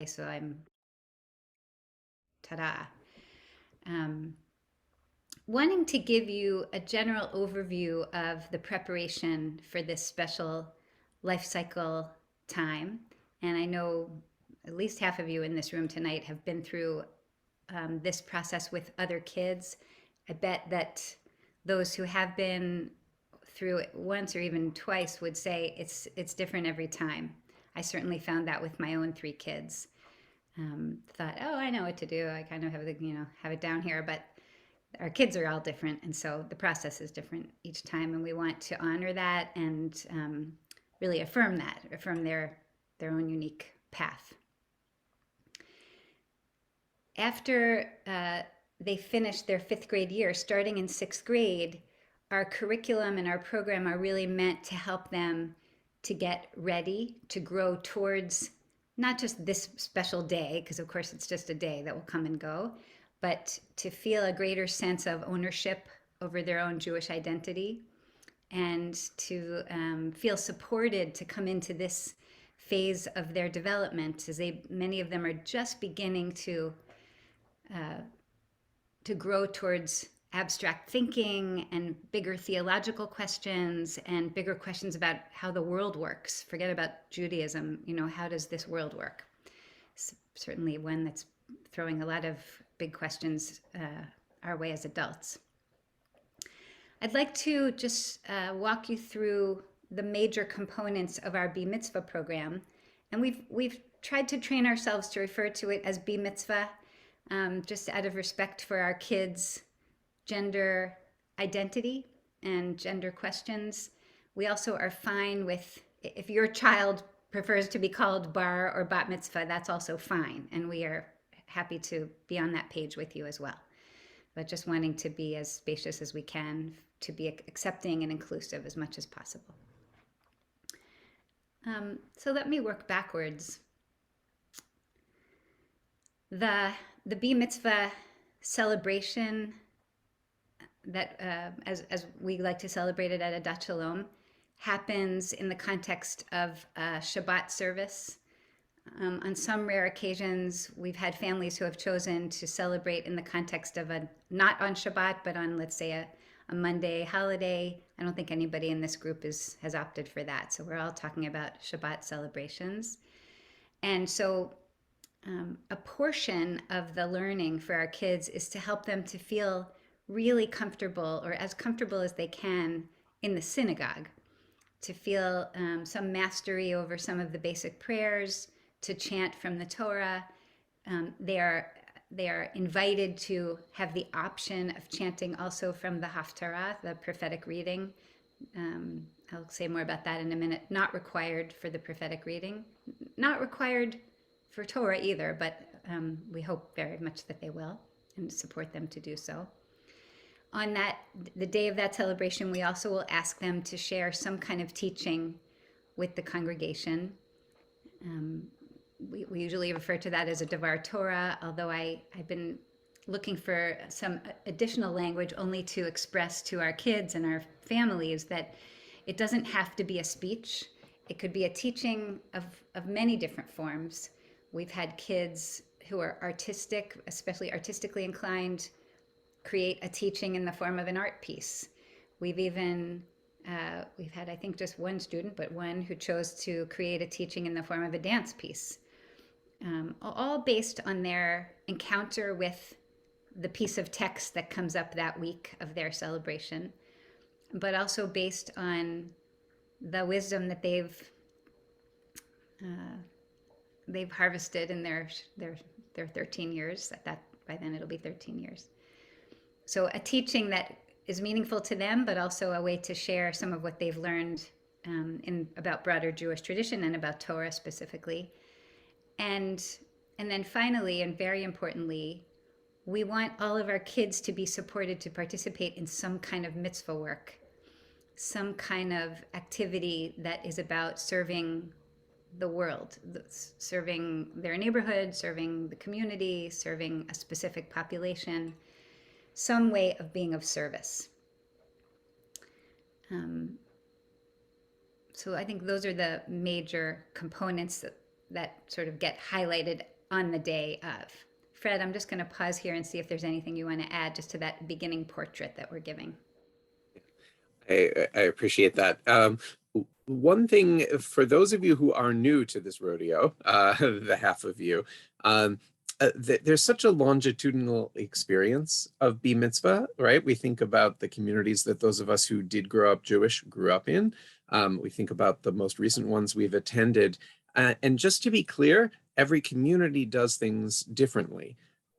so I'm ta-da. Um, Wanting to give you a general overview of the preparation for this special life cycle time. And I know at least half of you in this room tonight have been through this process with other kids. I bet that those who have been through it once or even twice would say it's different every time. I certainly found that with my own 3 kids. Thought, oh, I know what to do. I kind of have have it down here, but our kids are all different, and so the process is different each time, and we want to honor that and really affirm their own unique path. After they finish their 5th grade year, starting in 6th grade, our curriculum and our program are really meant to help them to get ready to grow towards not just this special day, because of course it's just a day that will come and go, but to feel a greater sense of ownership over their own Jewish identity and to feel supported to come into this phase of their development, as many of them are just beginning to grow towards abstract thinking and bigger theological questions and bigger questions about how the world works. Forget about Judaism, how does this world work? It's certainly one that's throwing a lot of big questions our way as adults. I'd like to just walk you through the major components of our Bar Mitzvah program. And we've tried to train ourselves to refer to it as Bar Mitzvah, just out of respect for our kids' gender identity and gender questions. We also are fine with, if your child prefers to be called bar or bat mitzvah, that's also fine. And we are happy to be on that page with you as well. But just wanting to be as spacious as we can, to be accepting and inclusive as much as possible. So let me work backwards. The Bar Mitzvah celebration that, as we like to celebrate it at Adat Shalom, happens in the context of a Shabbat service. On some rare occasions, we've had families who have chosen to celebrate in the context of not on Shabbat, but on, let's say, a Monday holiday. I don't think anybody in this group has opted for that. So we're all talking about Shabbat celebrations. And so a portion of the learning for our kids is to help them to feel really comfortable, or as comfortable as they can, in the synagogue, to feel some mastery over some of the basic prayers, to chant from the Torah. They are invited to have the option of chanting also from the Haftarah, the prophetic reading. I'll say more about that in a minute. Not required for the prophetic reading, not required for Torah either, but we hope very much that they will and support them to do so. On the day of that celebration, we also will ask them to share some kind of teaching with the congregation. We usually refer to that as a Devar Torah, although I've been looking for some additional language only to express to our kids and our families that it doesn't have to be a speech. It could be a teaching of many different forms. We've had kids who are artistic, especially artistically inclined, create a teaching in the form of an art piece. We've had, I think, just one student, but one who chose to create a teaching in the form of a dance piece. All based on their encounter with the piece of text that comes up that week of their celebration, but also based on the wisdom that they've harvested in their 13 years. By then it'll be 13 years. So a teaching that is meaningful to them, but also a way to share some of what they've learned about broader Jewish tradition and about Torah specifically. And then finally, and very importantly, we want all of our kids to be supported to participate in some kind of mitzvah work, some kind of activity that is about serving the world, serving their neighborhood, serving the community, serving a specific population, some way of being of service. So I think those are the major components that sort of get highlighted on the day of. Fred, I'm just going to pause here and see if there's anything you want to add just to that beginning portrait that we're giving. I appreciate that. One thing for those of you who are new to this rodeo, the half of you, there's such a longitudinal experience of Bar Mitzvah, right? We think about the communities that those of us who did grow up Jewish grew up in. We think about the most recent ones we've attended. And just to be clear, every community does things differently.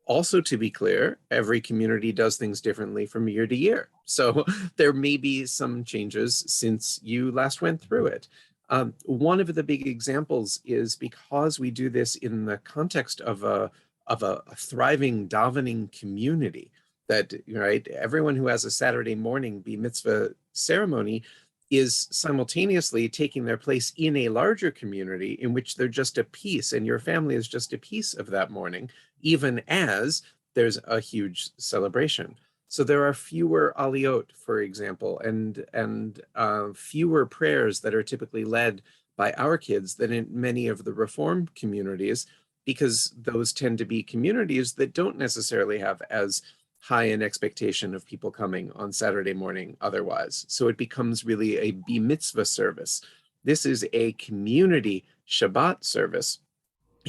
Also, to be clear, every community does things differently from year to year. So there may be some changes since you last went through it. One of the big examples is because we do this in the context of a thriving davening community, that, right, everyone who has a Saturday morning Bar Mitzvah ceremony is simultaneously taking their place in a larger community in which they're just a piece, and your family is just a piece of that morning, even as there's a huge celebration. So there are fewer aliyot, for example, and fewer prayers that are typically led by our kids than in many of the Reform communities, because those tend to be communities that don't necessarily have as high an expectation of people coming on Saturday morning otherwise. So it becomes really a Bar Mitzvah service. This is a community Shabbat service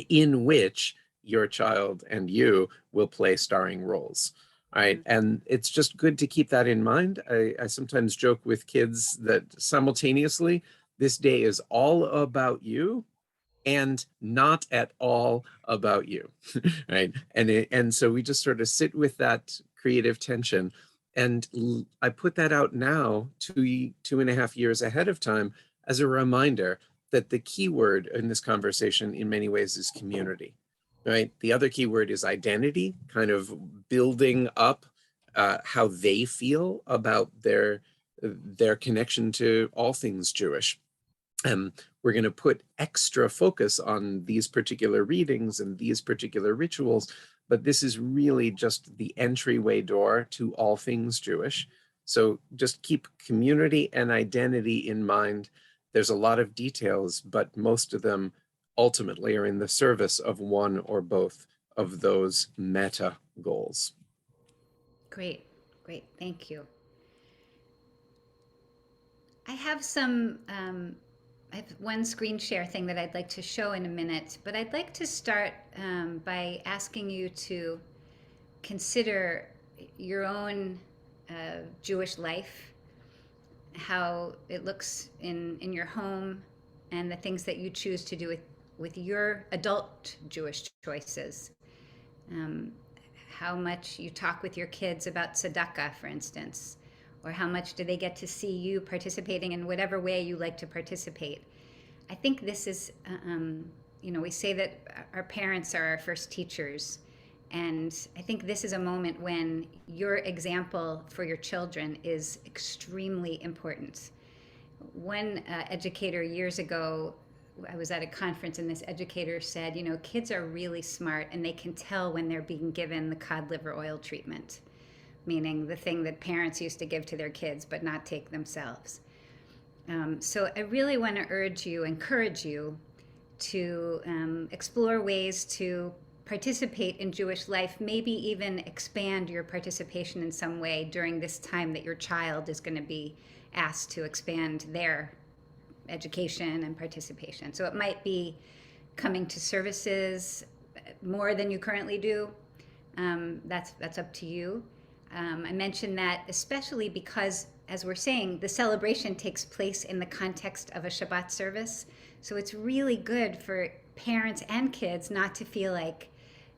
in which your child and you will play starring roles. Right. And it's just good to keep that in mind. I sometimes joke with kids that simultaneously, this day is all about you and not at all about you, right? And so we just sort of sit with that creative tension. And I put that out now, 2.5 years ahead of time, as a reminder that the key word in this conversation in many ways is community, right? The other key word is identity, kind of building up how they feel about their connection to all things Jewish. We're going to put extra focus on these particular readings and these particular rituals, but this is really just the entryway door to all things Jewish. So just keep community and identity in mind. There's a lot of details, but most of them ultimately are in the service of one or both of those meta goals. Great, great, thank you. I have some, I have one screen share thing that I'd like to show in a minute, but I'd like to start by asking you to consider your own Jewish life, how it looks in your home, and the things that you choose to do with your adult Jewish choices. How much you talk with your kids about tzedakah, for instance, or how much do they get to see you participating in whatever way you like to participate. I think this is, we say that our parents are our first teachers. And I think this is a moment when your example for your children is extremely important. One educator years ago, I was at a conference and this educator said, kids are really smart and they can tell when they're being given the cod liver oil treatment, meaning the thing that parents used to give to their kids but not take themselves. So I really want to encourage you to explore ways to participate in Jewish life, maybe even expand your participation in some way during this time that your child is going to be asked to expand their education and participation. So it might be coming to services more than you currently do. That's up to you. I mentioned that especially because, as we're saying, the celebration takes place in the context of a Shabbat service. So it's really good for parents and kids not to feel like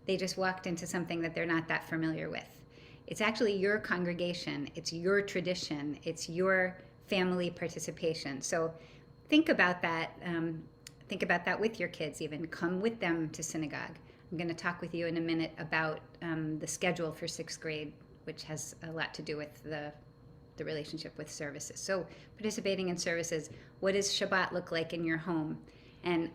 they just walked into something that they're not that familiar with. It's actually your congregation, it's your tradition, it's your family participation. So think about that. Think about that with your kids even. Come with them to synagogue. I'm going to talk with you in a minute about the schedule for 6th grade, which has a lot to do with the relationship with services. So participating in services, what does Shabbat look like in your home? And,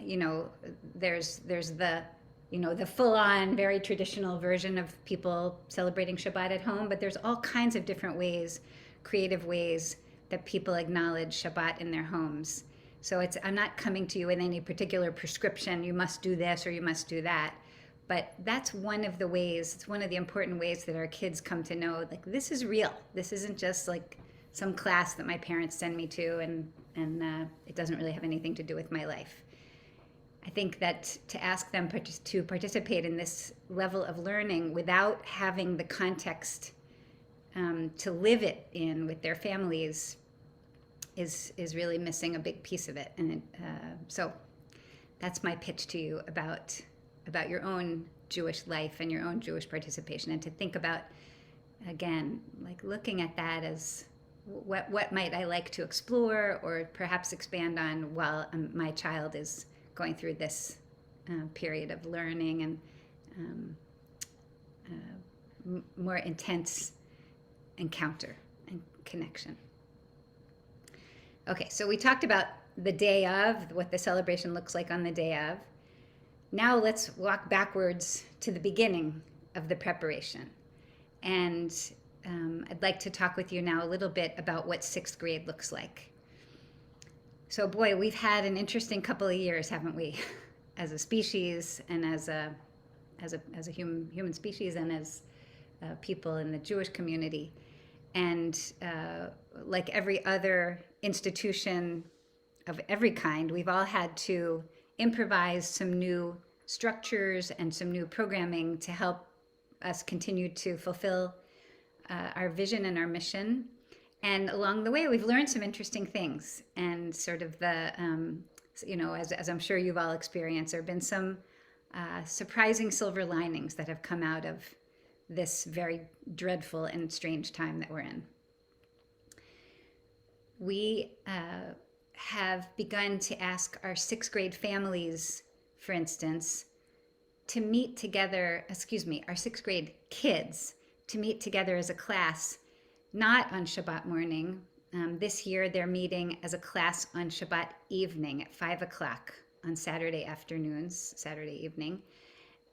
there's the, the full-on, very traditional version of people celebrating Shabbat at home, but there's all kinds of different ways, creative ways that people acknowledge Shabbat in their homes. So I'm not coming to you with any particular prescription, you must do this or you must do that. But that's one of the ways, it's one of the important ways that our kids come to know, like, this is real. This isn't just like some class that my parents send me to, and it doesn't really have anything to do with my life. I think that to ask them to participate in this level of learning without having the context to live it in with their families is really missing a big piece of it. And so that's my pitch to you about your own Jewish life and your own Jewish participation, and to think about, again, like looking at that as what might I like to explore or perhaps expand on while my child is going through this period of learning and more intense encounter and connection. Okay, so we talked about the day of, what the celebration looks like on the day of. Now let's walk backwards to the beginning of the preparation. And I'd like to talk with you now a little bit about what sixth grade looks like. So boy, we've had an interesting couple of years, haven't we? As a species and as a human species, and as people in the Jewish community. And like every other institution of every kind, we've all had to improvise some new structures and some new programming to help us continue to fulfill our vision and our mission. And along the way, we've learned some interesting things. And sort of the, as I'm sure you've all experienced, there have been some surprising silver linings that have come out of this very dreadful and strange time that we're in. We have begun to ask our sixth grade families, for instance, to meet together, our sixth grade kids to meet together as a class, not on Shabbat morning. This year they're meeting as a class on Shabbat evening at 5 o'clock on Saturday afternoons, Saturday evening.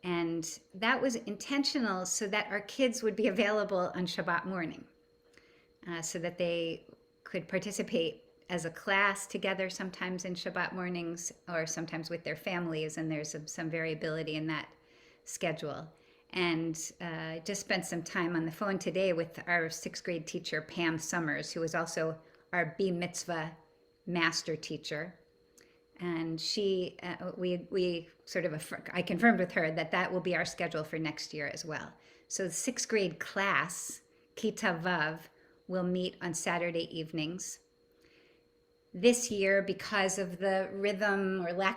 And that was intentional so that our kids would be available on Shabbat morning, so that they could participate as a class together, sometimes in Shabbat mornings or sometimes with their families, and there's some variability in that schedule. And just spent some time on the phone today with our sixth grade teacher, Pam Summers, who is also our B Mitzvah master teacher. And she, we sort of, I confirmed with her that will be our schedule for next year as well. So the sixth grade class, Kita Vav, will meet on Saturday evenings. This year, because of the rhythm or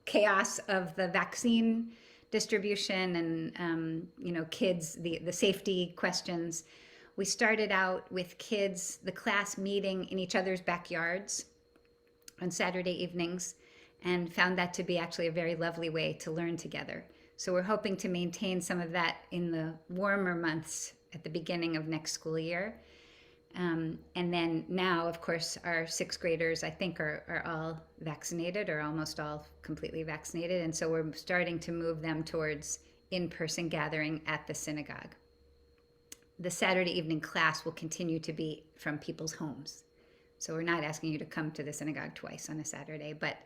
chaos of the vaccine distribution and kids, the safety questions, we started out with kids, the class meeting in each other's backyards on Saturday evenings, and found that to be actually a very lovely way to learn together. So we're hoping to maintain some of that in the warmer months at the beginning of next school year. And then now, of course, our sixth graders, I think, are all vaccinated, or almost all completely vaccinated. And so we're starting to move them towards in-person gathering at the synagogue. The Saturday evening class will continue to be from people's homes. So we're not asking you to come to the synagogue twice on a Saturday, but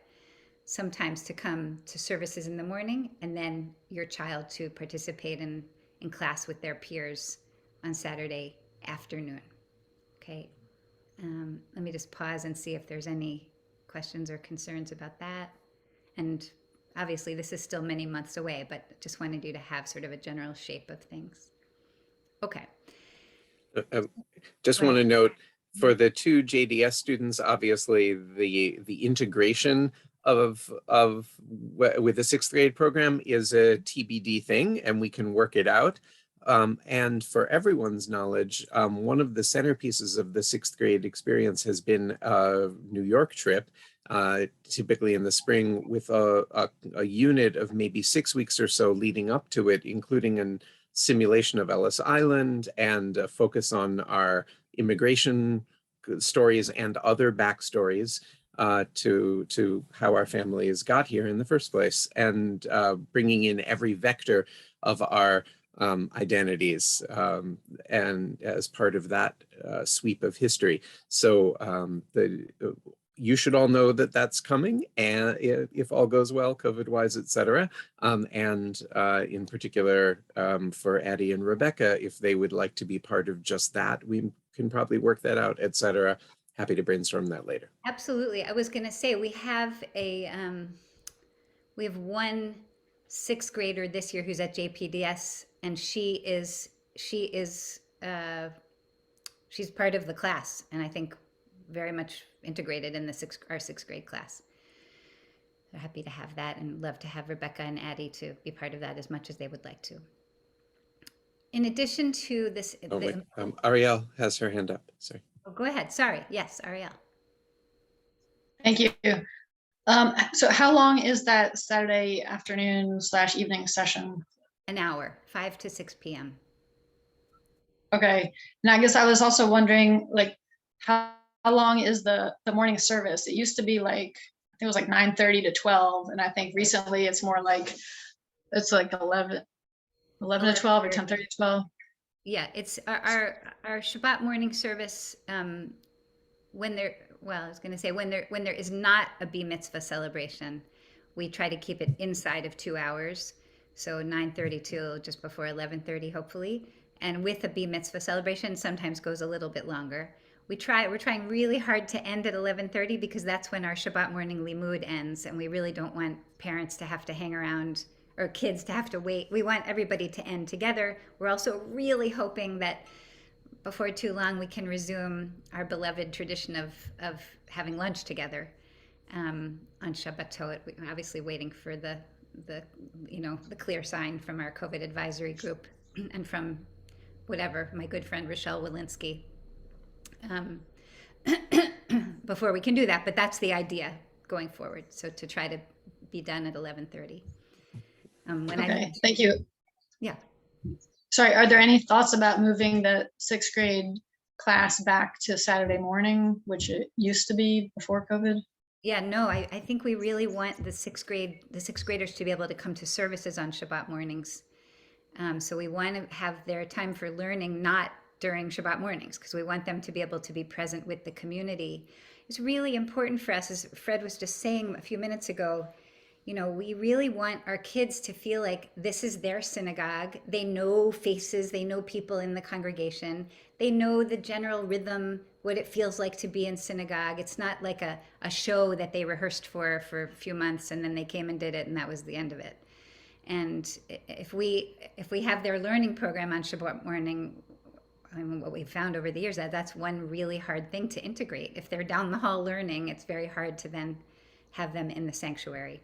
sometimes to come to services in the morning, and then your child to participate in class with their peers on Saturday afternoon. Okay, let me just pause and see if there's any questions or concerns about that. And obviously this is still many months away, but just wanted you to have sort of a general shape of things. Okay. Just want to note, for the two JDS students, obviously the integration with the sixth grade program is a TBD thing, and we can work it out. And for everyone's knowledge, one of the centerpieces of the sixth grade experience has been a New York trip, typically in the spring, with a unit of maybe 6 weeks or so leading up to it, including a simulation of Ellis Island and a focus on our immigration stories and other backstories to how our families got here in the first place, and bringing in every vector of our identities and as part of that sweep of history. So you should all know that that's coming, and if all goes well, COVID-wise, etc. And in particular, for Addie and Rebecca, if they would like to be part of just that, we can probably work that out, etc. Happy to brainstorm that later. Absolutely. I was going to say we have one sixth grader this year who's at JPDS, and she's part of the class, and I think very much integrated in our sixth grade class. We're happy to have that, and love to have Rebecca and Addie to be part of that as much as they would like to. In addition to this, Ariel has her hand up. Sorry. Oh, go ahead. Sorry. Yes, Ariel. Thank you. So how long is that Saturday afternoon / evening session? An hour, 5 to 6 p.m. Okay. And I guess I was also wondering, like, how long is the morning service? It used to be like, I think it was like 9:30 to 12. And I think recently it's more like, it's like 11 to 12 or 10:30 to 12. Yeah, it's our Shabbat morning service. When there is not a B mitzvah celebration, we try to keep it inside of 2 hours. So 9:30 till just before 11:30, hopefully. And with a B mitzvah celebration, sometimes goes a little bit longer. We're trying really hard to end at 11:30 because that's when our Shabbat morning limud ends, and we really don't want parents to have to hang around or kids to have to wait. We want everybody to end together. We're also really hoping that before too long we can resume our beloved tradition of having lunch together on Shabbatot. We're obviously waiting for the clear sign from our COVID advisory group and from my good friend Rochelle Walensky, before we can do that. But that's the idea going forward. So to try to be done at 11:30. Okay, thank you. Yeah. Sorry, are there any thoughts about moving the sixth grade class back to Saturday morning, which it used to be before COVID? Yeah, no, I think we really want the sixth graders to be able to come to services on Shabbat mornings. So we want to have their time for learning not during Shabbat mornings, because we want them to be able to be present with the community. It's really important for us, as Fred was just saying a few minutes ago, we really want our kids to feel like this is their synagogue. They know faces, they know people in the congregation, they know the general rhythm, what it feels like to be in synagogue. It's not like a show that they rehearsed for a few months and then they came and did it and that was the end of it. And if we have their learning program on Shabbat morning, what we've found over the years, that's one really hard thing to integrate. If they're down the hall learning, it's very hard to then have them in the sanctuary.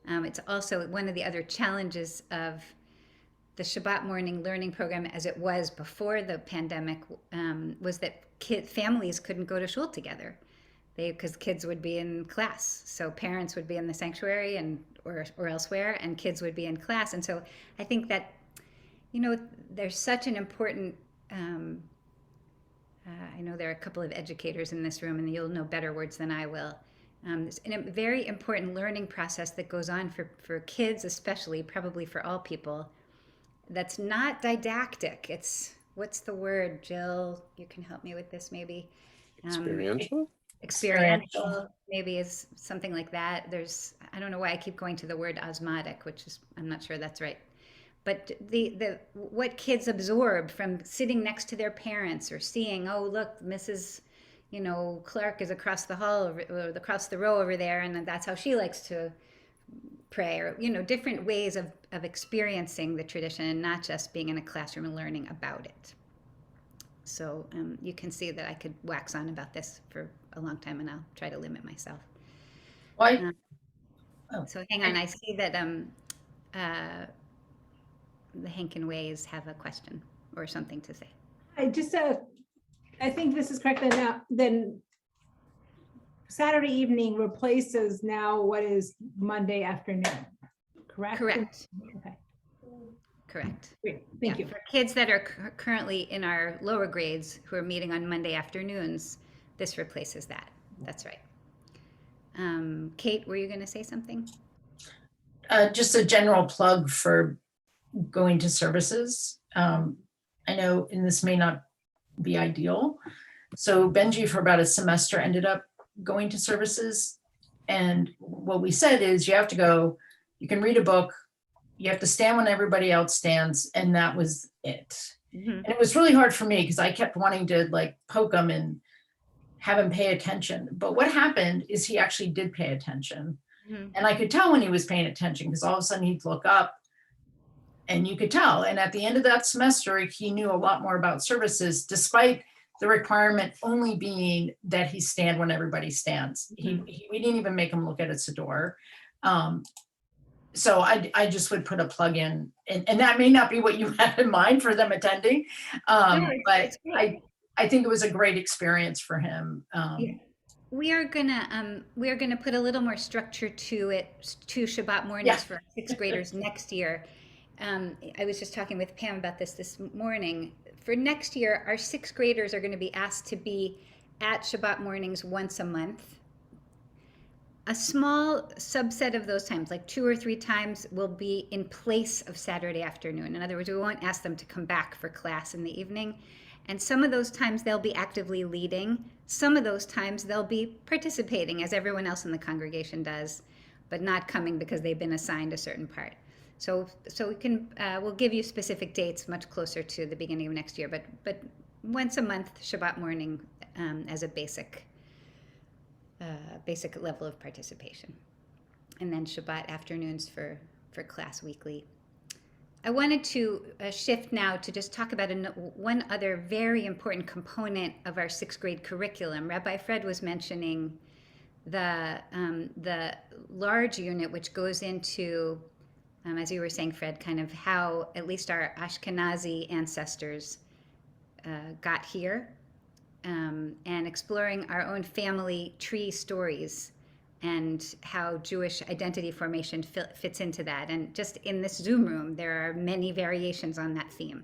It's also one of the other challenges of the Shabbat morning learning program as it was before the pandemic, was that families couldn't go to shul together because kids would be in class. So parents would be in the sanctuary or elsewhere, and kids would be in class. And so I think that, there's such an important, I know there are a couple of educators in this room, and you'll know better words than I will. There's a very important learning process that goes on for kids, especially, probably for all people, that's not didactic. It's, what's the word, Jill? You can help me with this maybe. Experiential maybe is something like that. I don't know why I keep going to the word osmotic, which is, I'm not sure that's right. But what kids absorb from sitting next to their parents or seeing, oh, look, Mrs. Clark is across the hall or across the row over there, and that's how she likes to pray, or, different ways of experiencing the tradition and not just being in a classroom and learning about it. So you can see that I could wax on about this for a long time, and I'll try to limit myself. Why? So hang on, I see that the Henkin Ways have a question or something to say. I think this is correct. Then Saturday evening replaces now what is Monday afternoon, correct? Correct. Okay. Correct. Great. Thank you. For kids that are currently in our lower grades who are meeting on Monday afternoons, this replaces that. That's right. Kate, were you going to say something? Just a general plug for going to services. I know, and this may not be ideal. So Benji, for about a semester, ended up going to services. And what we said is you have to go, you can read a book, you have to stand when everybody else stands, and that was it. Mhm. And it was really hard for me because I kept wanting to like poke him and have him pay attention. But what happened is he actually did pay attention. Mhm. And I could tell when he was paying attention because all of a sudden he'd look up and you could tell. And at the end of that semester, he knew a lot more about services, despite the requirement only being that he stand when everybody stands. We didn't even make him look at a Siddur. So I just would put a plug in, and that may not be what you had in mind for them attending. But it's great. I think it was a great experience for him. Yeah. We are gonna put a little more structure to it, to Shabbat mornings Yeah. for our sixth graders next year. I was just talking with Pam about this morning. For next year, our sixth graders are going to be asked to be at Shabbat mornings once a month. A small subset of those times, like 2 or 3 times, will be in place of Saturday afternoon. In other words, we won't ask them to come back for class in the evening. And some of those times they'll be actively leading. Some of those times they'll be participating as everyone else in the congregation does, but not coming because they've been assigned a certain part. So we can, we'll give you specific dates much closer to the beginning of next year, but once a month, Shabbat morning as a basic level of participation. And then Shabbat afternoons for class weekly. I wanted to shift now to just talk about one other very important component of our sixth grade curriculum. Rabbi Fred was mentioning the large unit, which goes into, as you were saying, Fred, kind of how at least our Ashkenazi ancestors got here, and exploring our own family tree stories and how Jewish identity formation fits into that. And just in this Zoom room, there are many variations on that theme.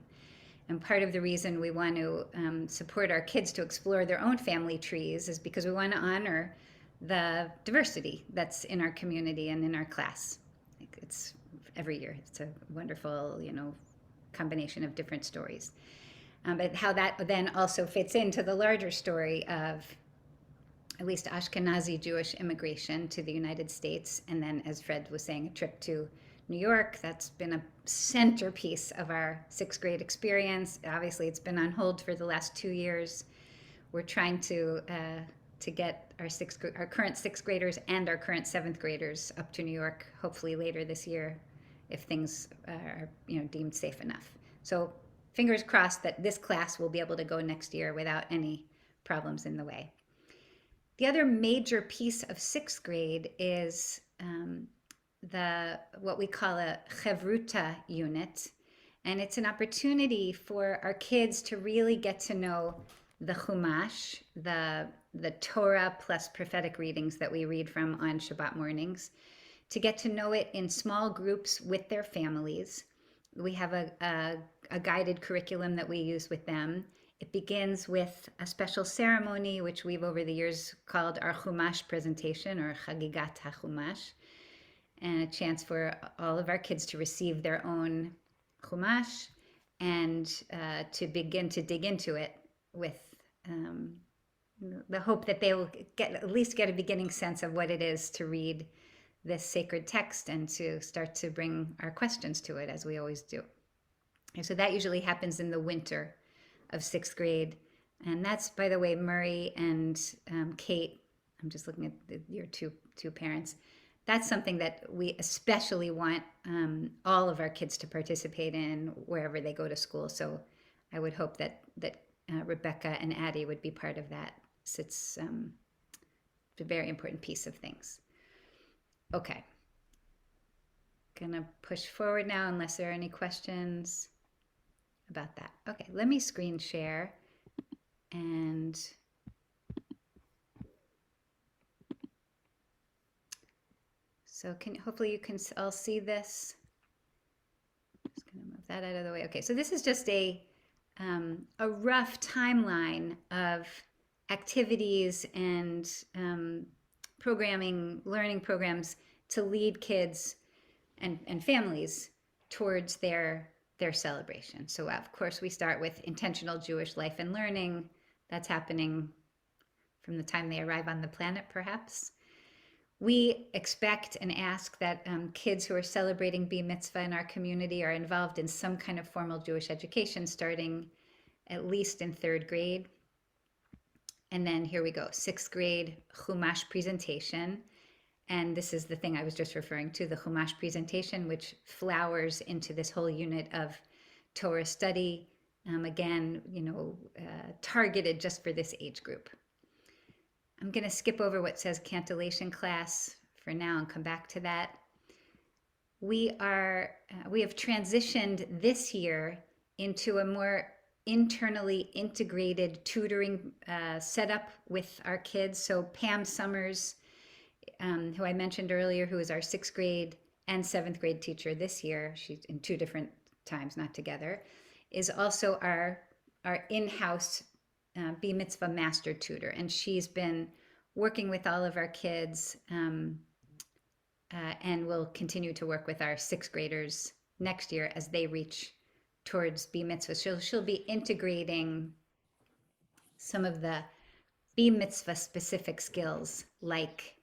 And part of the reason we want to support our kids to explore their own family trees is because we want to honor the diversity that's in our community and in our class. It's every year. It's a wonderful, combination of different stories. But how that then also fits into the larger story of at least Ashkenazi Jewish immigration to the United States. And then, as Fred was saying, a trip to New York. That's been a centerpiece of our sixth grade experience. Obviously, it's been on hold for the last 2 years. We're trying to get our current sixth graders and our current seventh graders up to New York, hopefully later this year, if things are deemed safe enough. So fingers crossed that this class will be able to go next year without any problems in the way. The other major piece of sixth grade is what we call a Chevrot Unit, and it's an opportunity for our kids to really get to know the Chumash, the Torah plus prophetic readings that we read from on Shabbat mornings, to get to know it in small groups with their families. We have a guided curriculum that we use with them. It begins with a special ceremony, which we've over the years called our Chumash presentation, or Chagigat HaChumash, and a chance for all of our kids to receive their own Chumash and to begin to dig into it with the hope that they will at least get a beginning sense of what it is to read this sacred text and to start to bring our questions to it, as we always do. And so that usually happens in the winter of sixth grade. And that's, by the way, Murray and Kate, I'm just looking at your two parents. That's something that we especially want all of our kids to participate in wherever they go to school. So I would hope that Rebecca and Addie would be part of that. So it's a very important piece of things. Okay. Gonna push forward now unless there are any questions about that. Okay, let me screen share and so hopefully you can all see this. Just gonna move that out of the way. Okay, so this is just a rough timeline of activities and programming, learning programs to lead kids and families towards their celebration. So of course we start with intentional Jewish life and learning. That's happening from the time they arrive on the planet, perhaps. We expect and ask that kids who are celebrating Bar Mitzvah in our community are involved in some kind of formal Jewish education, starting at least in 3rd grade. And then here we go, 6th grade Chumash presentation. And this is the thing I was just referring to, the Chumash presentation, which flowers into this whole unit of Torah study. Again, targeted just for this age group. I'm going to skip over what says cantillation class for now and come back to that. We have transitioned this year into a more internally integrated tutoring setup with our kids. So Pam Summers, who I mentioned earlier, who is our 6th grade and 7th grade teacher this year, she's in 2 different times, not together, is also our in-house Bar Mitzvah master tutor. And she's been working with all of our kids and will continue to work with our 6th graders next year as they reach towards Bar Mitzvah. She'll be integrating some of the Bar Mitzvah specific skills like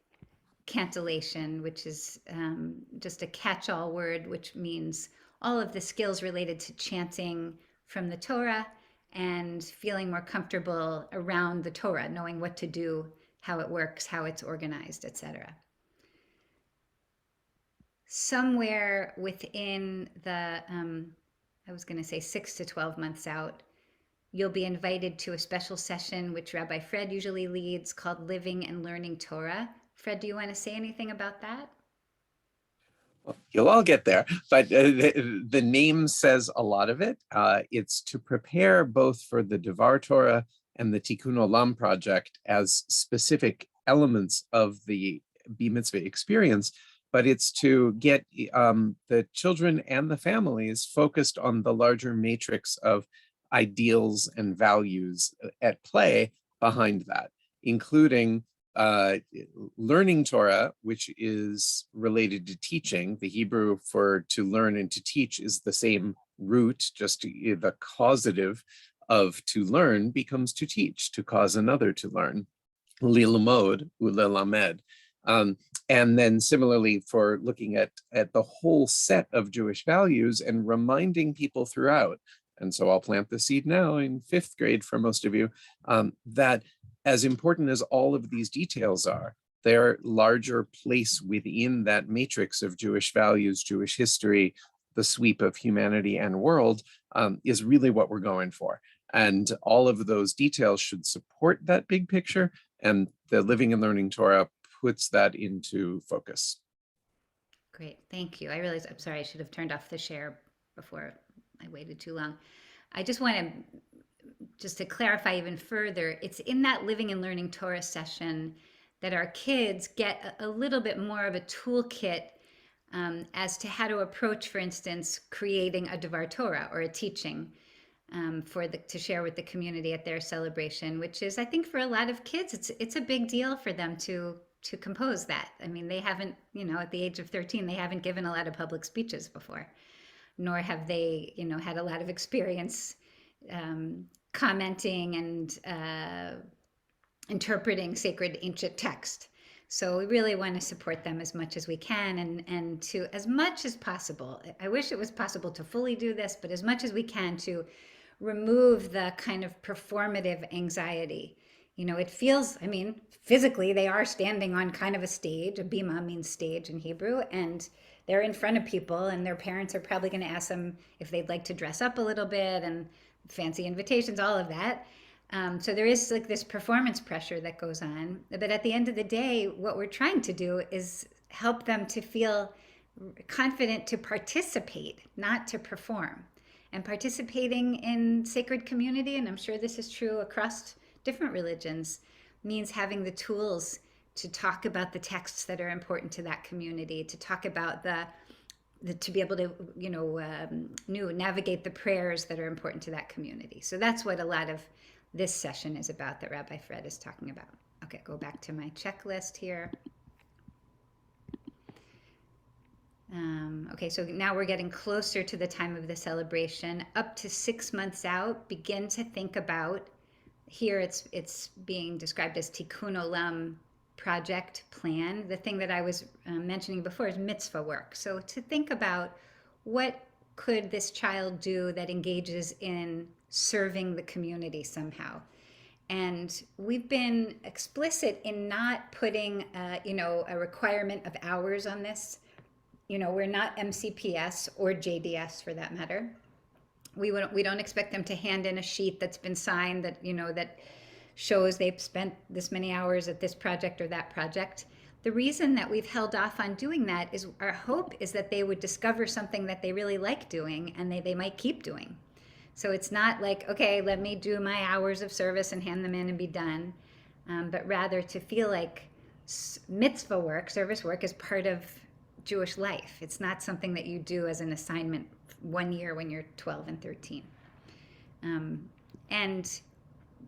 cantillation, which is just a catch-all word, which means all of the skills related to chanting from the Torah and feeling more comfortable around the Torah, knowing what to do, how it works, how it's organized, etc. Somewhere within the, I was going to say 6 to 12 months out, you'll be invited to a special session which Rabbi Fred usually leads called Living and Learning Torah. Fred, do you want to say anything about that? Well, you'll all get there, but the name says a lot of it. It's to prepare both for the Devar Torah and the Tikkun Olam project as specific elements of the Bar Mitzvah experience, but it's to get the children and the families focused on the larger matrix of ideals and values at play behind that, including learning Torah, which is related to teaching. The Hebrew for to learn and to teach is the same root, just the causative of to learn becomes to teach, to cause another to learn. Lilmod, ulelamed. And then similarly for looking at the whole set of Jewish values and reminding people throughout. And so I'll plant the seed now in 5th grade for most of you, that as important as all of these details are, their larger place within that matrix of Jewish values, Jewish history, the sweep of humanity and world is really what we're going for. And all of those details should support that big picture, and the Living and Learning Torah puts that into focus. Great, thank you. I'm sorry, I should have turned off the share before I waited too long. I just want to clarify even further, it's in that Living and Learning Torah session that our kids get a little bit more of a toolkit as to how to approach, for instance, creating a Devar Torah or a teaching to share with the community at their celebration, which is, I think, for a lot of kids, it's a big deal for them to compose that. I mean, they haven't, at the age of 13, they haven't given a lot of public speeches before, nor have they, had a lot of experience commenting and interpreting sacred ancient text. So we really want to support them as much as we can and to, as much as possible, I wish it was possible to fully do this, but as much as we can to remove the kind of performative anxiety. It feels, physically they are standing on kind of a stage. A bima means stage in Hebrew, and they're in front of people, and their parents are probably going to ask them if they'd like to dress up a little bit and fancy invitations, all of that. So there is like this performance pressure that goes on. But at the end of the day, what we're trying to do is help them to feel confident to participate, not to perform. And participating in sacred community, and I'm sure this is true across different religions, means having the tools to talk about the texts that are important to that community, to talk about to be able to, navigate the prayers that are important to that community. So that's what a lot of this session is about that Rabbi Fred is talking about. Okay, go back to my checklist here. Okay, so now we're getting closer to the time of the celebration. Up to 6 months out, begin to think about here it's being described as Tikkun Olam project plan. The thing that I was mentioning before is mitzvah work. So to think about what could this child do that engages in serving the community somehow. And we've been explicit in not putting, a requirement of hours on this. We're not MCPS or JDS for that matter. We don't expect them to hand in a sheet that's been signed that shows they've spent this many hours at this project or that project. The reason that we've held off on doing that is our hope is that they would discover something that they really like doing and they might keep doing. So it's not like, okay, let me do my hours of service and hand them in and be done, but rather to feel like mitzvah work, service work, is part of Jewish life. It's not something that you do as an assignment one year when you're 12 and 13. And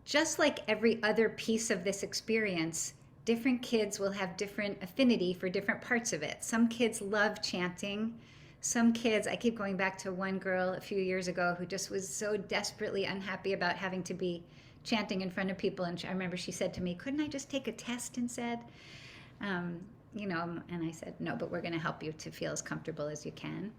just like every other piece of this experience, different kids will have different affinity for different parts of it. Some kids love chanting. Some kids, I keep going back to one girl a few years ago who just was so desperately unhappy about having to be chanting in front of people. And I remember she said to me, couldn't I just take a test instead? And I said, no, but we're going to help you to feel as comfortable as you can.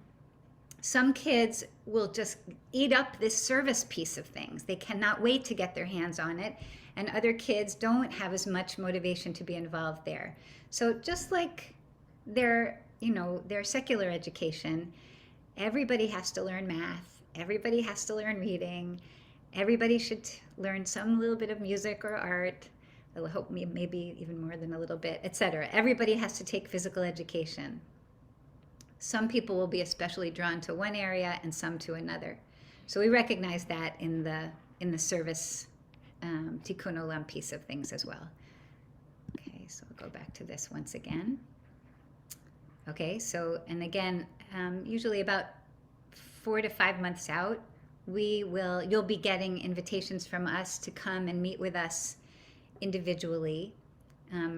Some kids will just eat up this service piece of things. They cannot wait to get their hands on it. And other kids don't have as much motivation to be involved there. So just like their secular education, everybody has to learn math. Everybody has to learn reading. Everybody should learn some little bit of music or art. I hope maybe even more than a little bit, etc. Everybody has to take physical education. Some people will be especially drawn to one area and some to another. So we recognize that in the service Tikkun Olam piece of things as well. Okay, so I'll go back to this once again. Okay, so, and again, usually about 4 to 5 months out, you'll be getting invitations from us to come and meet with us individually.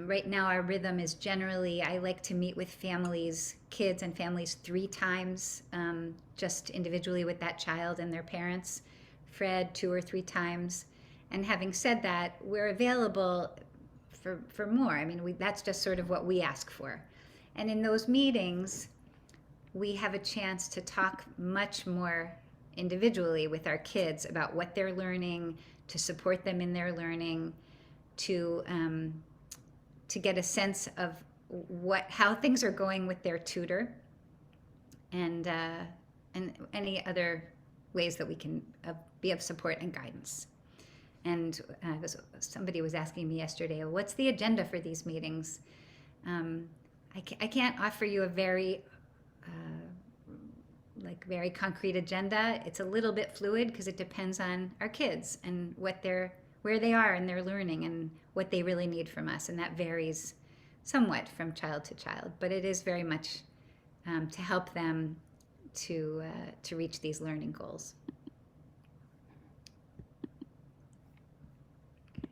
Right now our rhythm is generally, I like to meet with families, kids and families 3 times, just individually with that child and their parents. Fred 2 or 3 times. And having said that, we're available for more. I mean, that's just sort of what we ask for. And in those meetings, we have a chance to talk much more individually with our kids about what they're learning, to support them in their learning, to get a sense of how things are going with their tutor, and any other ways that we can be of support and guidance. And somebody was asking me yesterday, what's the agenda for these meetings? I can't offer you a very very concrete agenda. It's a little bit fluid because it depends on our kids and where they are in their learning and what they really need from us, and that varies somewhat from child to child. But it is very much to help them to reach these learning goals.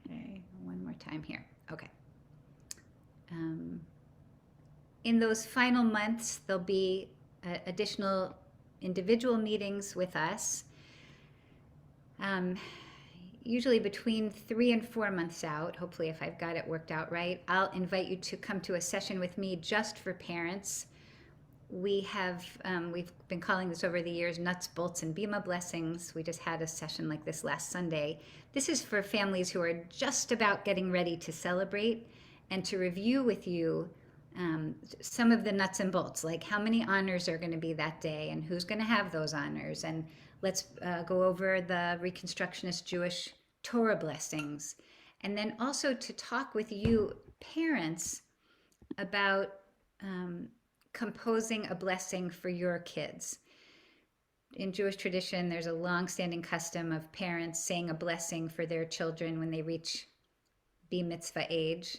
Okay, one more time here. Okay. In those final months, there'll be additional individual meetings with us. Usually between 3 and 4 months out, hopefully if I've got it worked out right, I'll invite you to come to a session with me just for parents. We've been calling this over the years Nuts, Bolts, and Mitzvah Blessings. We just had a session like this last Sunday. This is for families who are just about getting ready to celebrate and to review with you some of the nuts and bolts, like how many honors are going to be that day and who's going to have those honors. And let's go over the Reconstructionist Jewish Torah blessings. And then also to talk with you parents about composing a blessing for your kids. In Jewish tradition, there's a long-standing custom of parents saying a blessing for their children when they reach bar mitzvah age.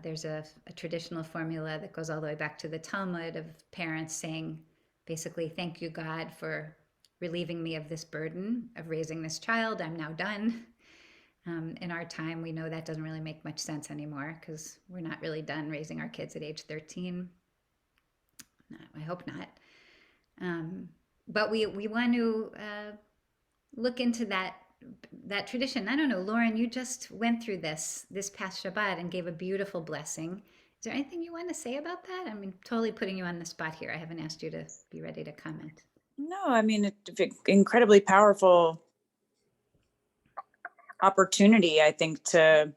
There's a traditional formula that goes all the way back to the Talmud of parents saying, basically, thank you, God, for relieving me of this burden of raising this child. I'm now done. In our time, we know that doesn't really make much sense anymore because we're not really done raising our kids at age 13. No, I hope not. But we want to look into that that tradition. I don't know, Lauren, you just went through this past Shabbat and gave a beautiful blessing. Is there anything you want to say about that? I mean, totally putting you on the spot here. I haven't asked you to be ready to comment. No, I mean, incredibly powerful opportunity, I think, to,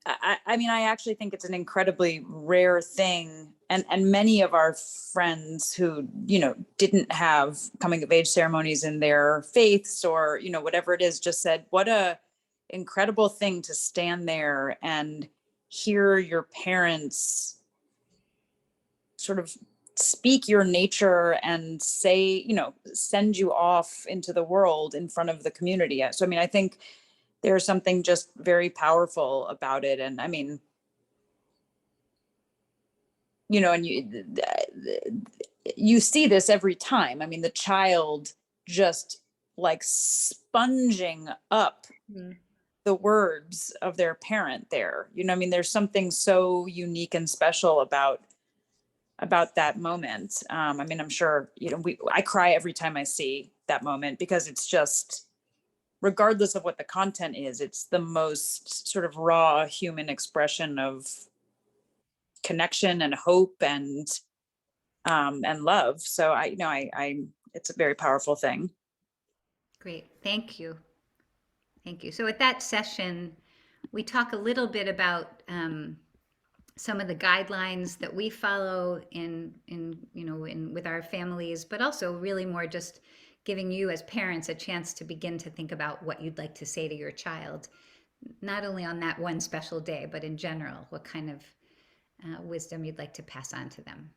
I mean, I actually think it's an incredibly rare thing. And many of our friends who, didn't have coming of age ceremonies in their faiths or, whatever it is, just said, what a incredible thing to stand there and hear your parents sort of speak your nature and say, send you off into the world in front of the community. So, I mean, I think there's something just very powerful about it. And I mean, and you see this every time. I mean, the child just like sponging up the words of their parent there. I mean, there's something so unique and special about that moment. I mean, I'm sure, I cry every time I see that moment because it's just, regardless of what the content is, it's the most sort of raw human expression of connection and hope and love. So it's a very powerful thing. Great. Thank you. Thank you. So at that session, we talk a little bit about some of the guidelines that we follow in with our families, but also really more just giving you as parents a chance to begin to think about what you'd like to say to your child, not only on that one special day, but in general, what kind of wisdom you'd like to pass on to them.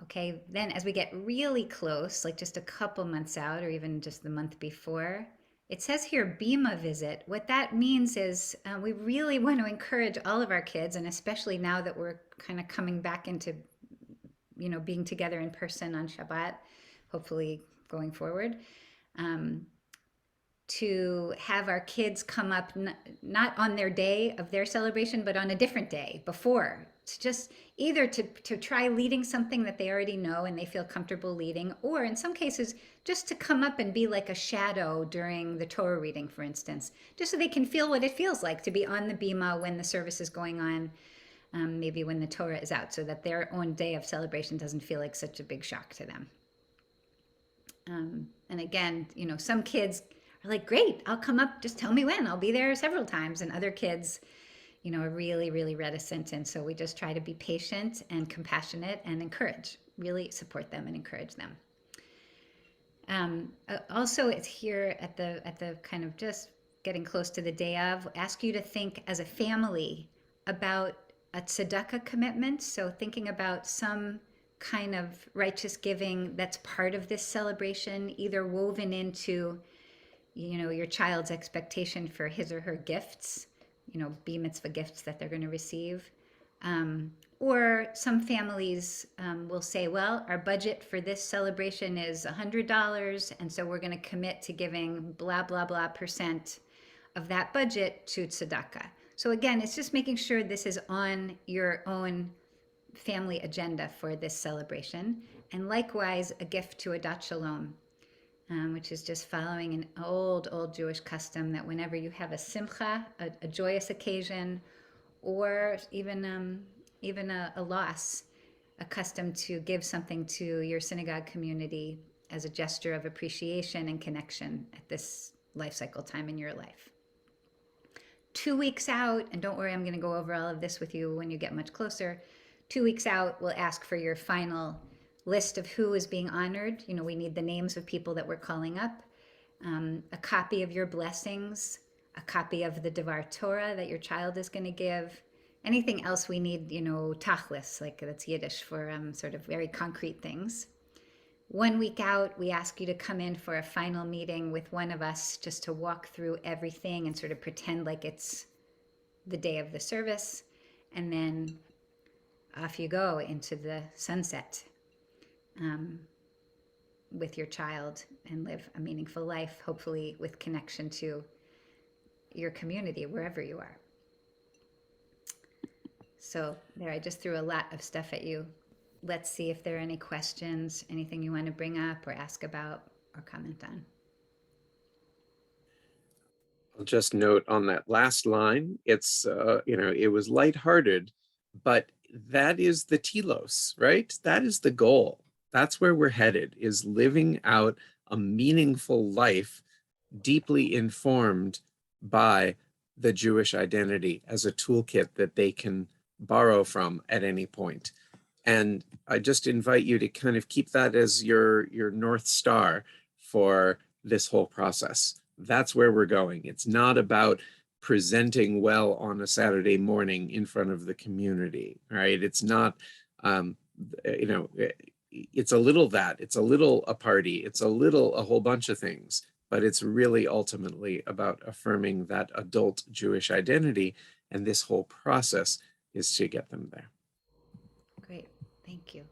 Okay, then as we get really close, like just a couple months out or even just the month before, it says here, Bima visit. What that means is we really want to encourage all of our kids, and especially now that we're kind of coming back into, being together in person on Shabbat, hopefully going forward, to have our kids come up, not on their day of their celebration, but on a different day before. It's just either to try leading something that they already know and they feel comfortable leading, or in some cases, just to come up and be like a shadow during the Torah reading, for instance, just so they can feel what it feels like to be on the bima when the service is going on, maybe when the Torah is out, so that their own day of celebration doesn't feel like such a big shock to them. And again, some kids are like, great, I'll come up, just tell me when, I'll be there several times. And other kids, are really, really reticent. And so we just try to be patient and compassionate and really support them and encourage them. Also, it's here at the kind of just getting close to the day of, ask you to think as a family about a tzedakah commitment. So thinking about some kind of righteous giving that's part of this celebration, either woven into, your child's expectation for his or her gifts, be mitzvah gifts that they're going to receive. Or some families will say, well, our budget for this celebration is $100, and so we're going to commit to giving blah, blah, blah % of that budget to tzedakah. So again, it's just making sure this is on your own family agenda for this celebration. And likewise, a gift to a dat shalom, which is just following an old Jewish custom that whenever you have a simcha, a joyous occasion, or even a loss, a custom to give something to your synagogue community as a gesture of appreciation and connection at this life cycle time in your life. 2 weeks out, and don't worry, I'm going to go over all of this with you when you get much closer. 2 weeks out, we'll ask for your final list of who is being honored. We need the names of people that we're calling up, a copy of your blessings, a copy of the Devar Torah that your child is going to give, anything else we need, tachlis, like that's Yiddish for sort of very concrete things. 1 week out, we ask you to come in for a final meeting with one of us just to walk through everything and sort of pretend like it's the day of the service. And then off you go into the sunset with your child and live a meaningful life, hopefully with connection to your community, wherever you are. So there, I just threw a lot of stuff at you. Let's see if there are any questions, anything you want to bring up or ask about or comment on. I'll just note on that last line, it's, it was lighthearted, but that is the telos, right? That is the goal. That's where we're headed, is living out a meaningful life deeply informed by the Jewish identity as a toolkit that they can borrow from at any point. And I just invite you to kind of keep that as your North Star for this whole process. That's where we're going. It's not about presenting well on a Saturday morning in front of the community, right? It's not, it's a little that, it's a little a party, it's a whole bunch of things, but it's really ultimately about affirming that adult Jewish identity. And this whole process is to get them there. Great, thank you.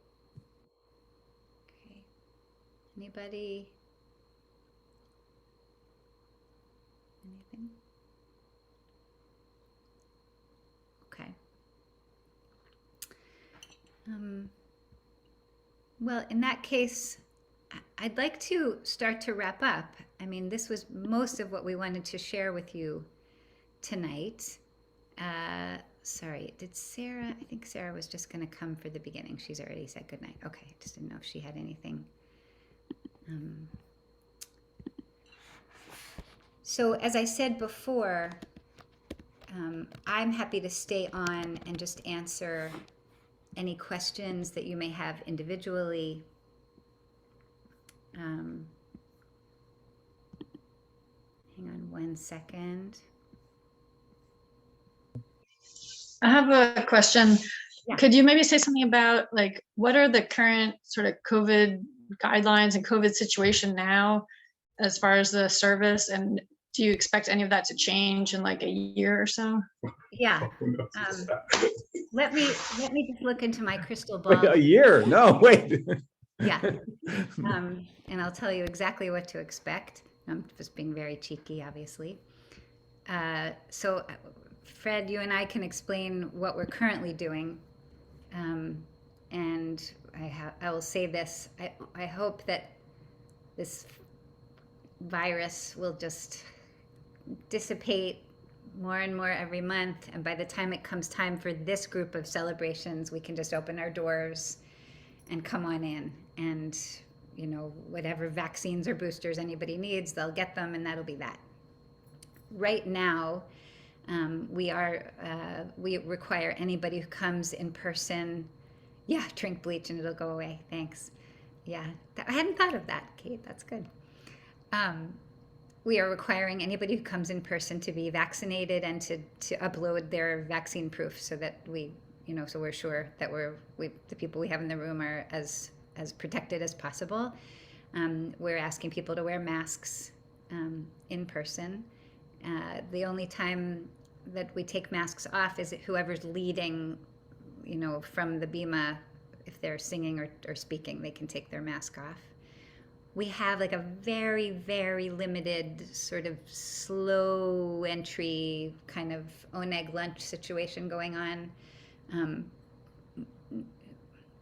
Okay, anybody? Anything? Okay. Well, in that case, I'd like to start to wrap up. I mean, this was most of what we wanted to share with you tonight. Sorry, did Sarah, I think Sarah was just going to come for the beginning. She's already said goodnight. Okay, just didn't know if she had anything. So as I said before, I'm happy to stay on and just answer any questions that you may have individually. Hang on one second. I have a question. Yeah. Could you maybe say something about like what are the current sort of COVID guidelines and COVID situation now as far as the service, and do you expect any of that to change in like a year or so? Yeah. Let me just look into my crystal ball. A year? No, wait. Yeah. And I'll tell you exactly what to expect. I'm just being very cheeky, obviously. So, Fred, you and I can explain what we're currently doing. And I will say this. I hope that this virus will just dissipate more and more every month. And by the time it comes time for this group of celebrations, we can just open our doors and come on in. And, whatever vaccines or boosters anybody needs, they'll get them, and that'll be that. Right now, we require anybody who comes in person, drink bleach and it'll go away. Thanks. Yeah, I hadn't thought of that, Kate. That's good. We are requiring anybody who comes in person to be vaccinated and to upload their vaccine proof so that so we're sure that the people we have in the room are as protected as possible. We're asking people to wear masks in person. The only time that we take masks off is whoever's leading, from the bima. If they're singing or speaking, they can take their mask off. We have like a very, very limited sort of slow entry kind of oneg lunch situation going on.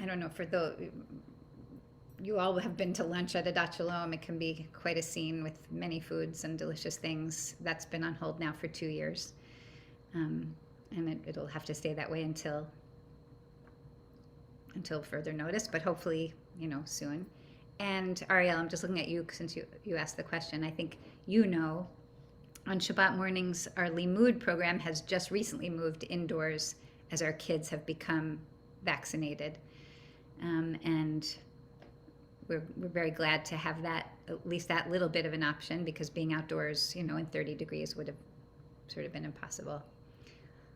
I don't know, you all have been to lunch at Adat Shalom. It can be quite a scene with many foods and delicious things. That's been on hold now for 2 years. And it'll have to stay that way until further notice, but hopefully, soon. And Ariel, I'm just looking at you since you asked the question. I think on Shabbat mornings, our Limud program has just recently moved indoors as our kids have become vaccinated. And we're very glad to have that, at least that little bit of an option, because being outdoors, in 30 degrees would have sort of been impossible.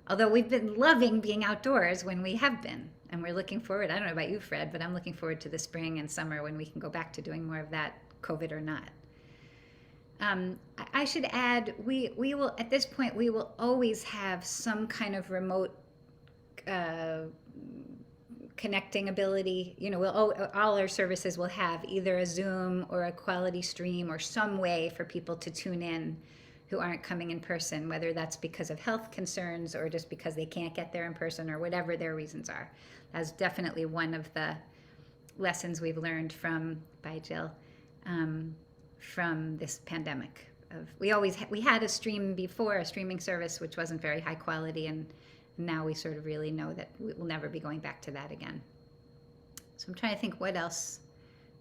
Although we've been loving being outdoors when we have been, and we're looking forward, I don't know about you, Fred, but I'm looking forward to the spring and summer when we can go back to doing more of that, COVID or not. I should add, we will, at this point, we will always have some kind of remote connecting ability. All our services will have either a Zoom or a quality stream or some way for people to tune in who aren't coming in person, whether that's because of health concerns or just because they can't get there in person or whatever their reasons are. That's definitely one of the lessons we've learned from, bye Jill, from this pandemic. We had a stream before, a streaming service, which wasn't very high quality, and now we sort of really know that we will never be going back to that again. So I'm trying to think, what else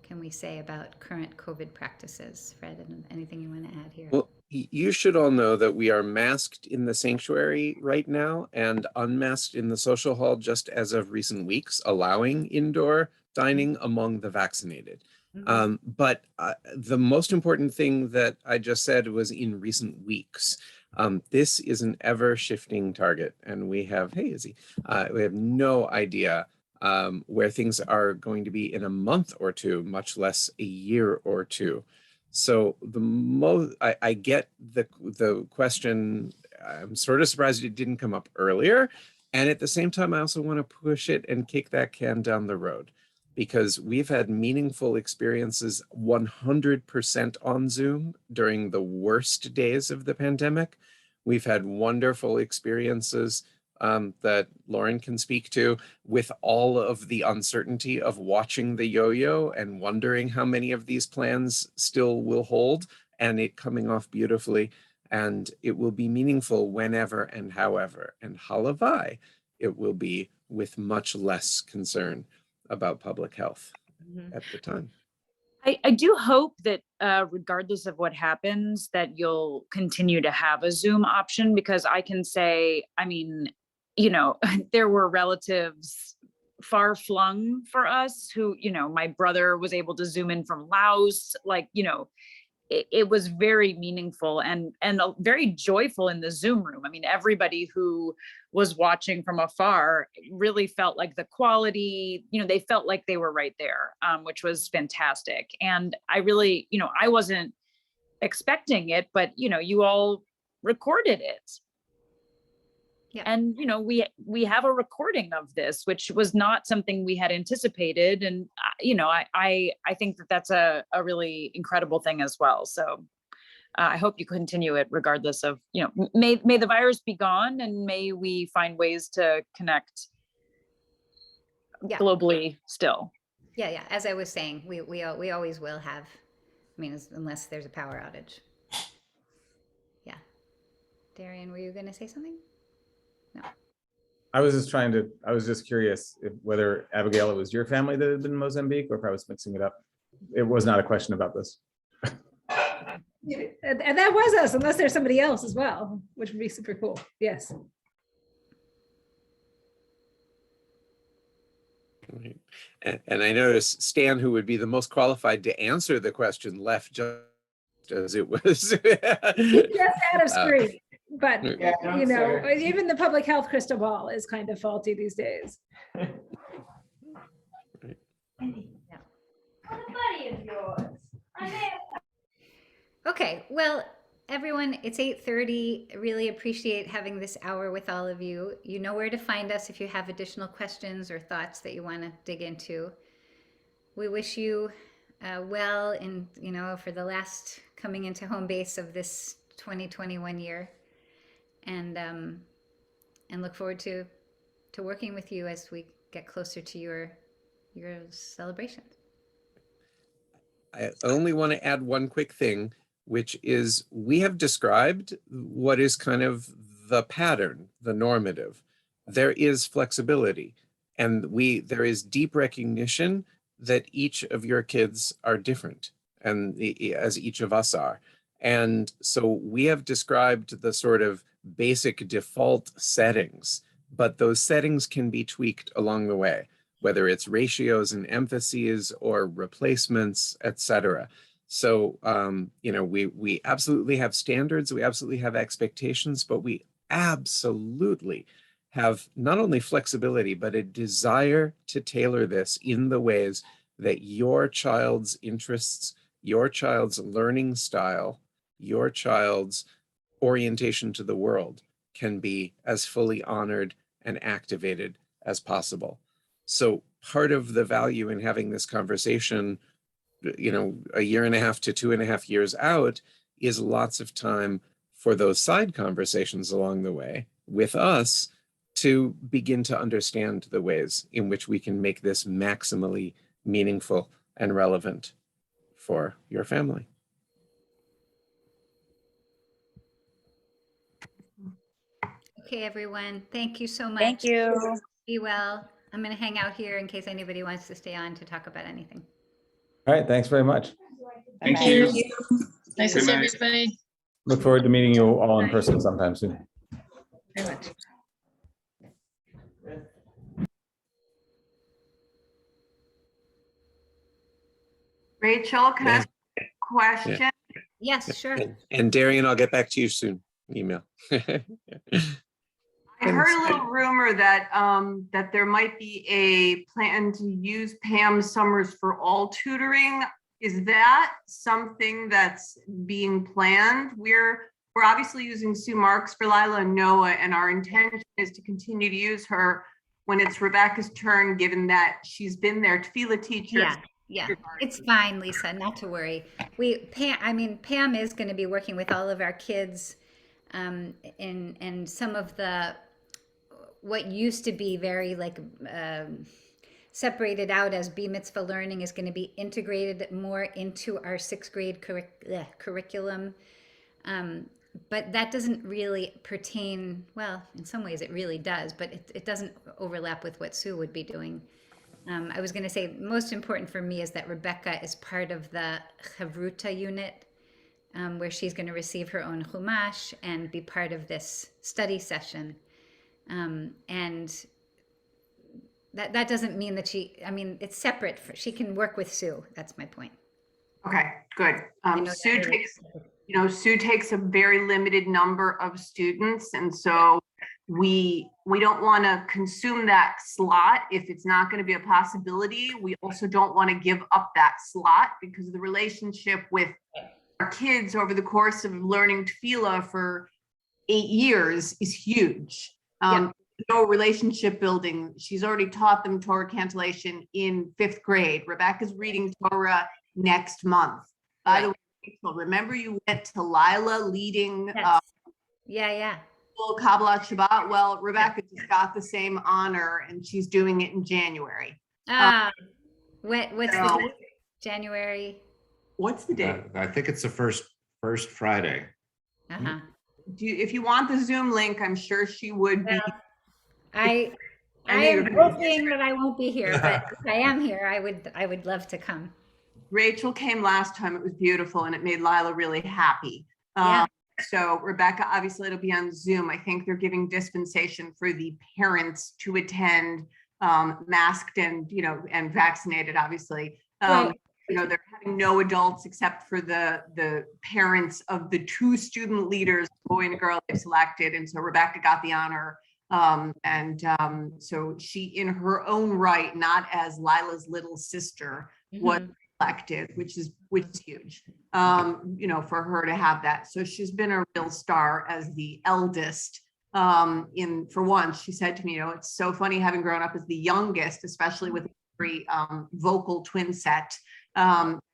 can we say about current COVID practices? Fred, anything you want to add here? Well, you should all know that we are masked in the sanctuary right now and unmasked in the social hall just as of recent weeks, allowing indoor dining among the vaccinated. But the most important thing that I just said was in recent weeks. This is an ever shifting target, and we have, hey Izzy, we have no idea where things are going to be in a month or two, much less a year or two. So I get the question. I'm sort of surprised it didn't come up earlier. And at the same time, I also want to push it and kick that can down the road, because we've had meaningful experiences 100% on Zoom during the worst days of the pandemic. We've had wonderful experiences that Lauren can speak to with all of the uncertainty of watching the yo-yo and wondering how many of these plans still will hold, and it coming off beautifully. And it will be meaningful whenever and however. And halavai, it will be with much less concern about public health at the time. I do hope that regardless of what happens, that you'll continue to have a Zoom option, because I can say, I mean, you know, there were relatives far flung for us who, you know, my brother was able to Zoom in from Laos, like, you know, it was very meaningful and very joyful in the Zoom room. I mean, everybody who was watching from afar really felt like the quality, you know, they felt like they were right there, which was fantastic. And I really, you know, I wasn't expecting it, but, you know, you all recorded it. Yeah. And, you know, we have a recording of this, which was not something we had anticipated. And, you know, I think that that's a really incredible thing as well. So I hope you continue it regardless of, you know, may the virus be gone, and may we find ways to connect globally still. Yeah. As I was saying, we always will have, I mean, unless there's a power outage. Yeah. Darian, were you going to say something? No. I was just curious whether, Abigail, it was your family that had been in Mozambique, or if I was mixing it up. It was not a question about this. And that was us, unless there's somebody else as well, which would be super cool. Yes. Right. And I noticed Stan, who would be the most qualified to answer the question, left just as it was. Just out of screen. But, you know, even the public health crystal ball is kind of faulty these days. Okay, well, everyone, it's 8:30. I really appreciate having this hour with all of you. You know where to find us if you have additional questions or thoughts that you want to dig into. We wish you well in, you know, for the last coming into home base of this 2021 year. And look forward to working with you as we get closer to your celebrations. I only want to add one quick thing, which is we have described what is kind of the pattern, the normative. There is flexibility, and there is deep recognition that each of your kids are different, and as each of us are. And so we have described the sort of basic default settings, but those settings can be tweaked along the way, whether it's ratios and emphases or replacements, etc. So, you know, we absolutely have standards, we absolutely have expectations, but we absolutely have not only flexibility, but a desire to tailor this in the ways that your child's interests, your child's learning style, your child's orientation to the world can be as fully honored and activated as possible. So part of the value in having this conversation, you know, 1.5 to 2.5 years out, is lots of time for those side conversations along the way with us to begin to understand the ways in which we can make this maximally meaningful and relevant for your family. Okay, everyone. Thank you so much. Thank you. Be well. I'm going to hang out here in case anybody wants to stay on to talk about anything. All right, thanks very much. Thank Bye-bye. you. Nice to Good see night. everybody. Look forward to meeting you all in person sometime soon. Very much. Rachel, can I ask a question? Yes, sure. And Darian, I'll get back to you soon. Email. I heard a little rumor that that there might be a plan to use Pam Summers for all tutoring. Is that something that's being planned? We're obviously using Sue Marks for Lila and Noah, and our intention is to continue to use her when it's Rebecca's turn, given that she's been their Tefillah teacher. Yeah, yeah. It's fine, Lisa, not to worry. Pam is going to be working with all of our kids in some of the what used to be very like separated out as B Mitzvah learning is going to be integrated more into our sixth grade curriculum. But that doesn't really pertain, well, in some ways it really does, but it doesn't overlap with what Sue would be doing. I was going to say, most important for me is that Rebecca is part of the Chevrot Unit, where she's going to receive her own chumash and be part of this study session. And that doesn't mean that it's separate. She can work with Sue. That's my point. Okay, good. Sue takes a very limited number of students, and so we don't want to consume that slot if it's not going to be a possibility. We also don't want to give up that slot because the relationship with our kids over the course of learning tefillah for 8 years is huge. No relationship building. She's already taught them Torah cantillation in 5th grade. Rebecca's reading Torah next month. By the way, remember you went to Lila leading full Kabbalat Shabbat? Well, Rebecca just got the same honor and she's doing it in January. What's the date? January? What's the date? I think it's the first Friday. Uh-huh. If you want the Zoom link, I'm sure she would be. I am hoping that I won't be here, but if I am here, I would love to come. Rachel came last time. It was beautiful and it made Lila really happy. Yeah. So Rebecca, obviously it'll be on Zoom. I think they're giving dispensation for the parents to attend masked and vaccinated, obviously. Right. They're having no adults except for the parents of the 2 student leaders, boy and girl they've selected. And so Rebecca got the honor. So she, in her own right, not as Lila's little sister, was elected, which is huge, for her to have that. So she's been a real star as the eldest. For once, she said to me, it's so funny having grown up as the youngest, especially with a very vocal twin set.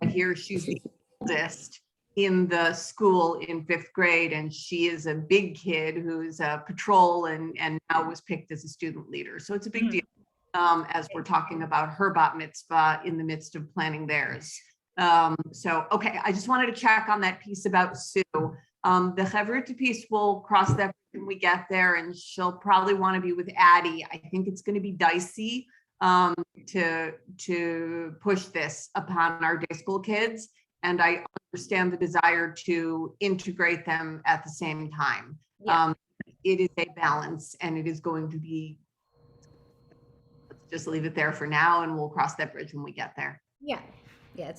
Here she's the oldest in the school in 5th grade, and she is a big kid who's a patrol and now was picked as a student leader. So it's a big deal. As we're talking about her bat mitzvah in the midst of planning theirs. Okay, I just wanted to check on that piece about Sue. The Chevrut piece, we'll cross that when we get there, and she'll probably want to be with Addie. I think it's going to be dicey to push this upon our day school kids, and I understand the desire to integrate them at the same time. Yeah. It is a balance, and it is going to be. Just leave it there for now, and we'll cross that bridge when we get there. Yeah.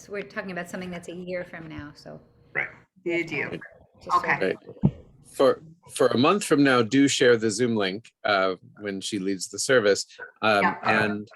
We're talking about something that's a year from now. So right. Did you? Okay. Right. For a month from now, do share the Zoom link when she leads the service. And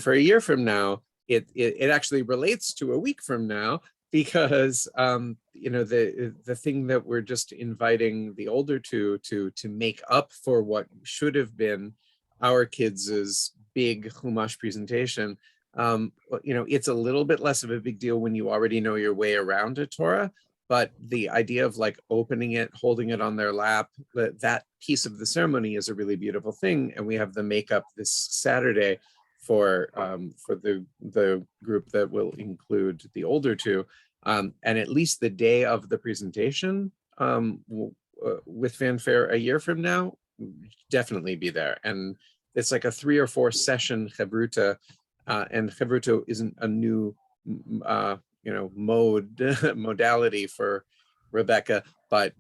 for a year from now, it actually relates to a week from now, because the thing that we're just inviting the older two to make up for what should have been our kids' big Chumash presentation, it's a little bit less of a big deal when you already know your way around a Torah, but the idea of like opening it, holding it on their lap, that piece of the ceremony is a really beautiful thing. And we have the makeup this Saturday for the group that will include the older two. And at least the day of the presentation with fanfare a year from now, definitely be there. And it's like a 3 or 4 session Chevruta, and Chevruta isn't a new, modality for Rebecca, but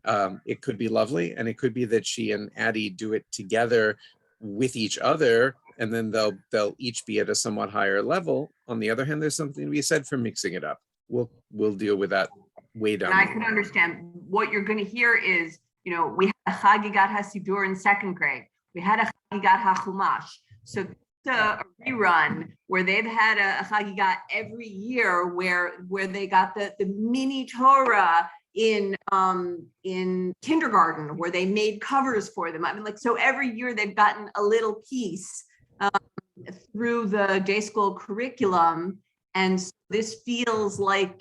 it could be lovely, and it could be that she and Addie do it together with each other, and then they'll each be at a somewhat higher level. On the other hand, there's something to be said for mixing it up. We'll deal with that way down. And I can understand what you're going to hear is, we had a Chagigat HaSidur in 2nd grade. We had a Chagigat HaChumash. So a rerun where they've had a Chagigat every year where they got the mini Torah in kindergarten, where they made covers for them. I mean, like, so every year they've gotten a little piece through the day school curriculum. And so this feels like,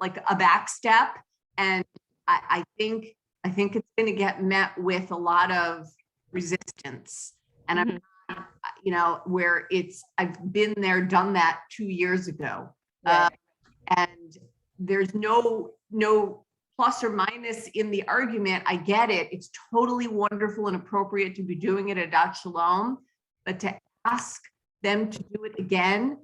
like a back step. And I think it's going to get met with a lot of resistance. And I'm, where I've been there, done that 2 years ago. Right. And there's no plus or minus in the argument. I get it. It's totally wonderful and appropriate to be doing it at Adat Shalom, but to ask them to do it again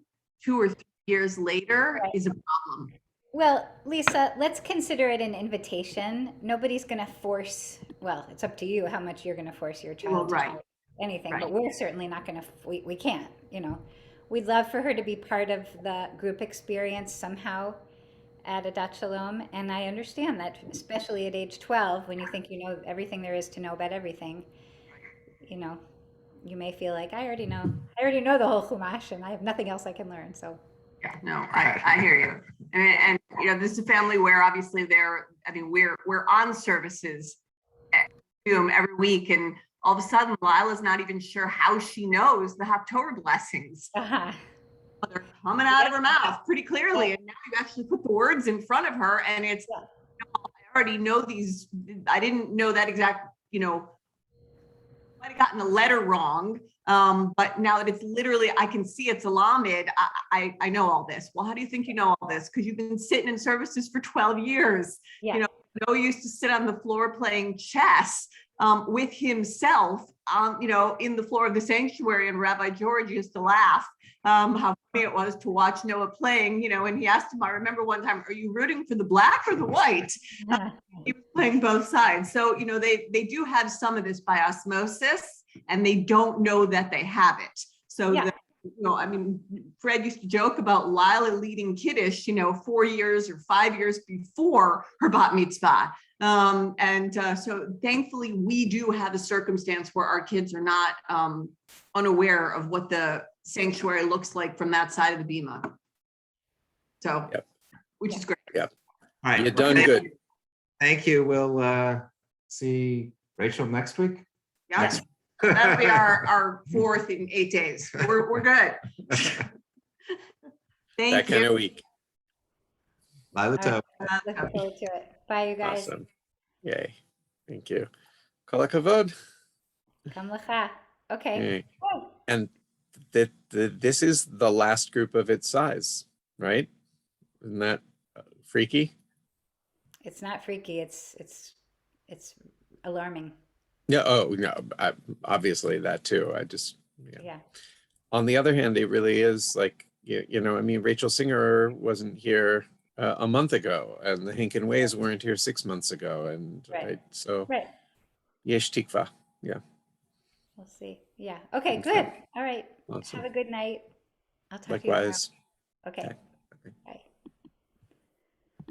2 or 3 years later is a problem. Well, Lisa, let's consider it an invitation. Nobody's going to force, well, it's up to you how much you're going to force your child to try anything, but we're certainly not going to, we can't, We'd love for her to be part of the group experience somehow at Adat Shalom. And I understand that, especially at age 12, when you think you know everything there is to know about everything, you may feel like, I already know the whole Chumash and I have nothing else I can learn. So yeah, no, I hear you. And this is a family where obviously we're on services at Zoom every week, and all of a sudden Lila's not even sure how she knows the Haftorah blessings. They're coming out of her mouth pretty clearly, and now you actually put the words in front of her, and it's I already know these. I didn't know that exact, might have gotten the letter wrong, but now that it's literally, I can see it's a Lamed, I know all this. Well, how do you think you know all this? Because you've been sitting in services for 12 years. No used to sit on the floor playing chess with himself, in the floor of the sanctuary, and Rabbi George used to laugh how funny it was to watch Noah playing, and he asked him, I remember one time, are you rooting for the black or the white? He was playing both sides. So, they do have some of this by osmosis, and they don't know that they have it. So, Fred used to joke about Lila leading Kiddush, 4 years or 5 years before her bat mitzvah. So thankfully we do have a circumstance where our kids are not unaware of what the sanctuary looks like from that side of the bima. So, which is great. Yep. All right. You're done good. Thank you. We'll see Rachel next week. Yeah. That'll be our 4th in 8 days. We're good. Thank That kind you. of week. Lila Tov. looking forward to it. Bye, you guys. Awesome. Yay. Thank you. Kol hakavod. Kam lecha. Okay. Yay. And this is the last group of its size, right? Isn't that freaky? It's not freaky. It's alarming. Yeah. Oh, no. Obviously that too. Yeah. On the other hand, it really is like, Rachel Singer wasn't here a month ago, and the Hinken Ways weren't here 6 months ago. And Right. Yesh Tikva. Yeah. We'll see. Yeah. Okay, Okay. good. All right. Awesome. Have a good night. I'll talk Likewise. to you tomorrow. Okay. Okay. Bye.